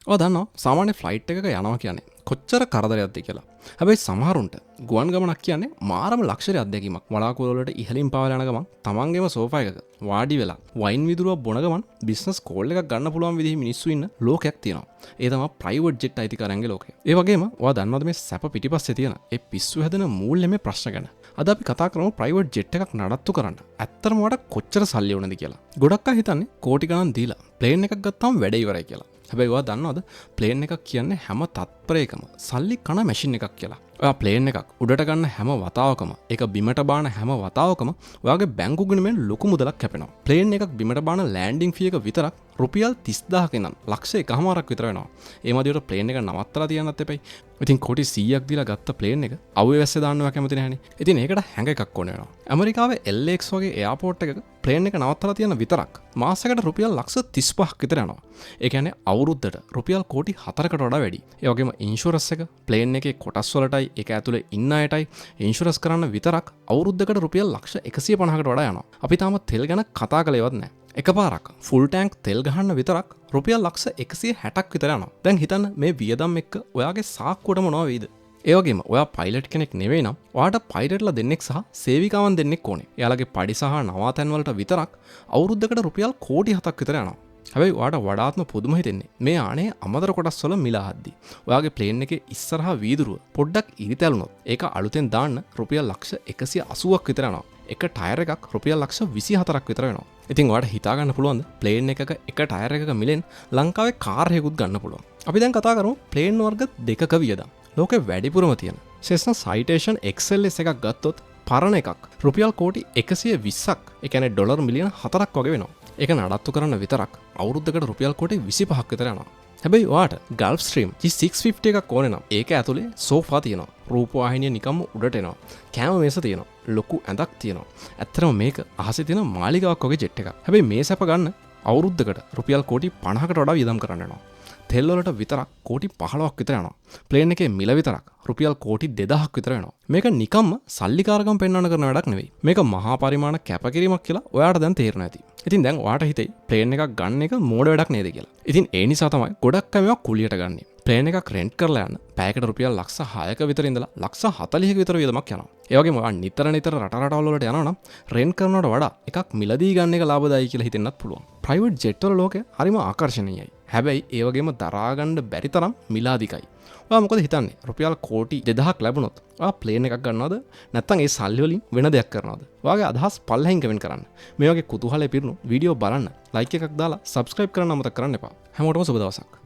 ඔය දන්නවා සාමාන්‍ය ෆ්ලයිට් එකක යනවා කියන්නේ කොච්චර කරදරයක්ද කියලා. හැබැයි සමහරුන්ට ගුවන් ගමනක් කියන්නේ මාරම ලක්ෂරි අත්දැකීමක්. වලාකුළු වලට ඉහළින් පාවලා යන ගමන් තමන්ගේම සෝෆා එකක වාඩි වෙලා වයින් විදුරුවක් බොන ගමන් බිස්නස් කෝල් එකක් ගන්න පුළුවන් විදිහේ මිනිස්සු ඉන්න ලෝකයක් තියෙනවා. ඒ තමයි ප්‍රයිවට් ජෙට් අයිතිකාරයන්ගේ ලෝකය. ඒ වගේම ඔයා දන්නවද මේ සැප පිටිපස්සේ තියෙන ඒ පිස්සු හැදෙන මූල්‍යමය ප්‍රශ්න ගැන? අද අපි කතා කරමු ප්‍රයිවට් ජෙට් එකක් නඩත්තු කරන්න ඇත්තටම වට කොච්චර සල්ලි ඕනද කියලා. ගොඩක් අය හිතන්නේ කෝටි ගණන් දීලා ප්ලේන් එකක් ගත්තාම වැඩ ඉවරයි කියලා. හැබැයි ඔයා දන්නවද ප්ලේන් එකක් කියන්නේ හැම තත්පරයකම සල්ලි කන මැෂින් එකක් කියලා. ඔයා ප්ලේන් එකක් උඩට ගන්න හැම වතාවකම ඒක බිමට බාන හැම වතාවකම ඔයාගේ බැංකු ගිණුමෙන් ලොකු මුදලක් කැපෙනවා. ප්ලේන් එකක් බිමට බාන ලෑන්ඩින් ෆී එක විතරක් රුපියල් 30000ක ඉඳන් ලක්ෂ 1කමාරක් විතර වෙනවා. ඒ මදිවට ප්ලේන් එක නවත්තලා තියන්නත් එපයි. ඉතින් කොටි 100ක් දීලා ගත්ත ප්ලේන් එක අවුවේ වැස්සේ දාන්නවා කැමති නැහනේ. ඉතින් ඒකට හැඟ එකක් ඕන වෙනවා. ඇමරිකාවේ LAX වගේ එයාපෝට් එකක ප්ලේන් එක නවත්තලා තියන විතරක් මාසයකට රුපියල් ලක්ෂ 35ක් විතර යනවා. ඒ කියන්නේ අවුරුද්දට රුපියල් කෝටි 4කට වඩා වැඩි. ඒ වගේම ඉන්ෂුරන්ස් එක ප්ලේන් එකේ කොටස් වලටයි ඒක ඇතුලේ ඉන්න අයටයි ඉන්ෂුරන්ස් කරන්න විතරක් අවුරුද්දකට රුපියල් ලක්ෂ 150කට වඩා යනවා. අපි තාම තෙල් ගැන කතා කළේවත් නැහැ. එකපාරක් ෆුල් ටැන්ක් තෙල් ගහන්න විතරක් රුපියල් ලක්ෂ 160ක් විතර යනවා. දැන් හිතන්න මේ වියදම් එක්ක ඔයාගේ සාක්කුවට මොනවා වෙයිද? ඒ වගේම ඔයා පයිලට් කෙනෙක් නෙවෙයි නම් ඔයාට පයිලට්ලා දෙන්නෙක් සහ සේවිකාවන් දෙන්නෙක් ඕනේ. එයාලගේ පඩි සහ නවාතැන් වලට විතරක් අවුරුද්දකට රුපියල් කෝටි 7ක් විතර යනවා. හැබැයි ඔයාට වඩාත්ම පුදුම හිතෙන්නේ මේ ආනේ අමතර කොටස් වල මිල අහද්දි. ඔයාගේ ප්ලේන් එකේ ඉස්සරහා වීදුරුව පොඩ්ඩක් ඉරිතැලුනොත් ඒක අලුතෙන් දාන්න රුපියල් ලක්ෂ 180ක් විතර යනවා. එක ටයර් එකක් රුපියල් ලක්ෂ 24ක් විතර වෙනවා. ඉතින් ඔයාලට හිතා ගන්න පුළුවන්ද ප්ලේන් එකක එක ටයර් එකක මිලෙන් ලංකාවේ කාර් එකකුත් ගන්න පුළුවන්. අපි දැන් කතා කරමු ප්ලේන් වර්ග දෙකක වියදම්. ලෝකේ වැඩිපුරම තියෙන Cessna Citation XLS එකක් ගත්තොත් පරණ එකක් රුපියල් කෝටි 120ක්, ඒ කියන්නේ ඩොලර් මිලියන 4ක් වගේ වෙනවා. ඒක නඩත්තු කරන්න විතරක් අවුරුද්දකට රුපියල් කෝටි 25ක් විතර යනවා. හැබැයි ඔයාට Gulfstream G650 එකක් ඕනේ නම් ඒක ඇතුලේ සෝෆා තියෙනවා, රූපවාහිනිය නිකම්ම උඩට එනවා, කෑම මේස තියෙනවා, ලොකු ඇඳක් තියෙනවා. ඇත්තටම මේක අහසේ තියෙන මාලිගාවක් වගේ ජෙට් එකක්. හැබැයි මේ සැප ගන්න අවුරුද්දකට රුපියල් කෝටි 50කට වඩා වියදම් කරන්න වෙනවා. තෙල් වලට විතරක් කෝටි 15ක් විතර යනවා. ප්ලේන් එකේ මිල විතරක් රුපියල් කෝටි 2000ක් විතර වෙනවා. මේක නිකම්ම සල්ලිකාරකම් පෙන්වන්න කරන වැඩක් නෙවෙයි. මේක මහා පරිමාණ කැපකිරීමක් කියලා ඔයාට දැන් තේරෙනවා ඇති. ඉතින් දැන් ඔයාට හිතෙයි ප්ලේන් එකක් ගන්න එක මෝඩ වැඩක් නේද කියලා. ඉතින් ඒ නිසා තමයි ගොඩක් අය මේවා කුලියට ගන්නෙ. ප්ලේන් එකක් රෙන්ට් කරලා යන්න පැයකට රුපියල් ලක්ෂ 6ක විතර ඉඳලා ලක්ෂ 40ක විතර වියදමක් යනවා. ඒ වගේම ඔයා නිතර රට රටවල් වලට යනවා නම් රෙන්ට් කරනවට වඩා එකක් මිලදී ගන්න එක ලාභදායී කියලා හිතෙන්නත් පුළුවන්. ප්‍රයිවට් ජෙට් වල ලෝකය හරිම ආකර්ෂණීයයි. හැබැයි ඒ වගේම දරා ගන්න බැරි තරම් මිලාදිකයි. ඔයා මොකද හිතන්නේ? රුපියල් කෝටි 2000ක් ලැබුණොත් ඔයා ප්ලේන් එකක් ගන්නවද? නැත්නම් ඒ සල්ලි වලින් වෙන දෙයක් කරනවද? ඔයාගේ අදහස් පල්ලෙහින් කමෙන්ට් කරන්න. මේ වගේ කුතුහලයේ පිරුණු වීඩියෝ බලන්න ලයික් එකක් දාලා සබ්ස්ක්‍රයිබ් කරන්න අමතක කරන්න එපා. හැමෝටම සුබ දවසක්.